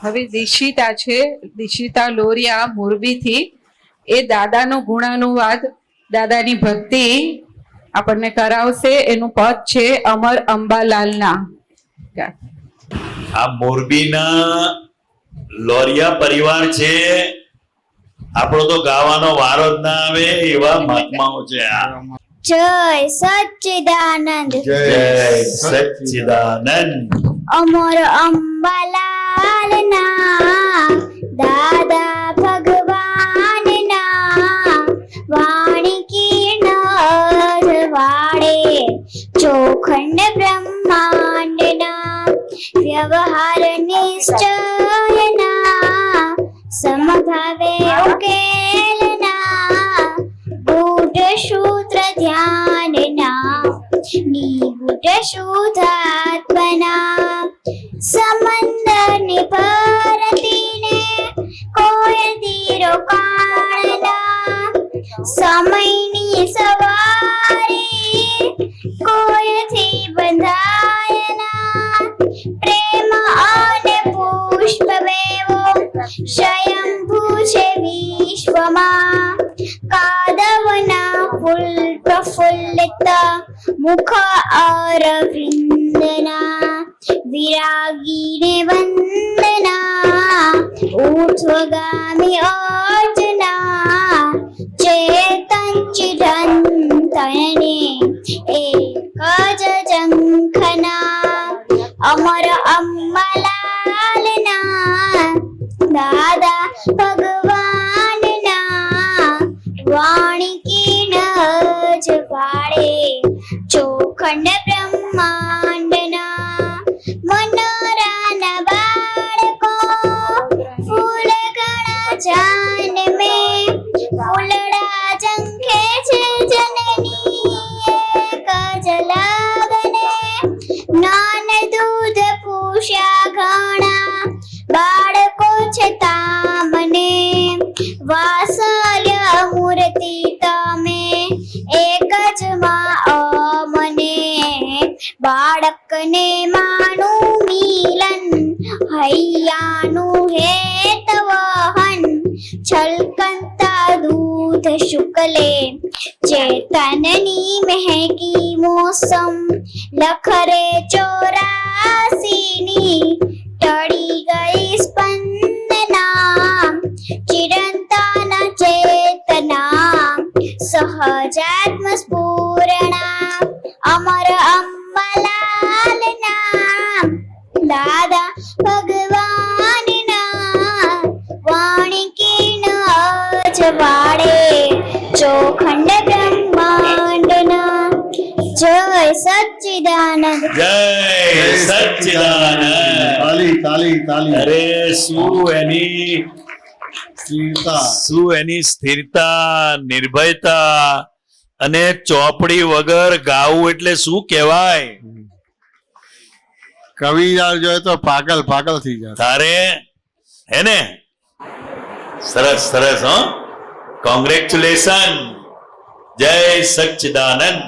હવે દિશિતા છે, દિશિતા લોરિયા મોરબીથી, એ દાદાનો ગુણાનુવાદ, દાદાની ભક્તિ આપણને કરાવશે. એનું પદ છે અમર અંબાલાલના. આ મોરબીના લોરિયા પરિવાર છે, આપણો તો ગાવાનો વારો જ ના આવે એવા મહાત્માઓ છે. જય સચ્ચિદાનંદ, જય સચ્ચિદાનંદ. અમર અંબાલાલના દાદા ભગવાનના વાણી કિરણ વાળે ચોખંડ બ્રહ્માંડના વ્યવહાર નિશ્ચયના સમભાવે ઉકેલના ગૂઢ સૂત્ર ધ્યાનના નિગૂઢ શુદ્ધાત્મના સમંદર નિભરતીને કોઈ દીરો કાળના સમયની સવારી કોઈથી બંધાયના પ્રેમ અને પુષ્પ વેવો સ્વયંભૂ છે વિશ્વમાં કાદવના ફૂલ પ્રફુલ્લિત મુખ અરવિંદના વિરાગીને વંદના ઊર્ધ્વગામી અર્ચના ચેતન ચિરંતને એક જ ઝંખના અમર અંબાલાલના દાદા ભગવાનના વાણી કિરણ જ વાળે ચોખંડ બ્રહ્માંડના મનોરાના બાળકો ફૂલ ગણા જાન મેં ફૂલડા ઝંખે છે જનની એક જ લાગને જ્ઞાન દૂધ પૂષ્યા ઘણા બાળકો છે તામને વાત્સલ્ય મૂર્તિ તમે એક જ માં અમને બાળકને માનું મિલન હૈયાનું હેત વહન છલકંતા દૂધ શુક્લે ચેતનની મહેકી મોસમ લખરે 84ની ટળી ગઈ સ્પંદના ચિરંતના ચેતના સહજાત્મ સ્ફુરણા અમર અંબાલાલના દાદા ભગવાનના વાણી કિરણ જ વાળે ચોખંડ બ્રહ્માંડના જય સચ્ચિદાનંદ, જય સચ્ચિદાનંદ. તાલી તાલી તાલી. અરે શું એની સ્થિરતા, નિર્ભયતા અને ચોપડી વગર ગાવું એટલે શું કહેવાય. કવિતા જોઈએ તો પાગલ પાગલ થઈ જાય તારે હે ને. સરસ સરસ. કોંગ્રેચ્યુલેશન. જય સચ્ચિદાનંદ.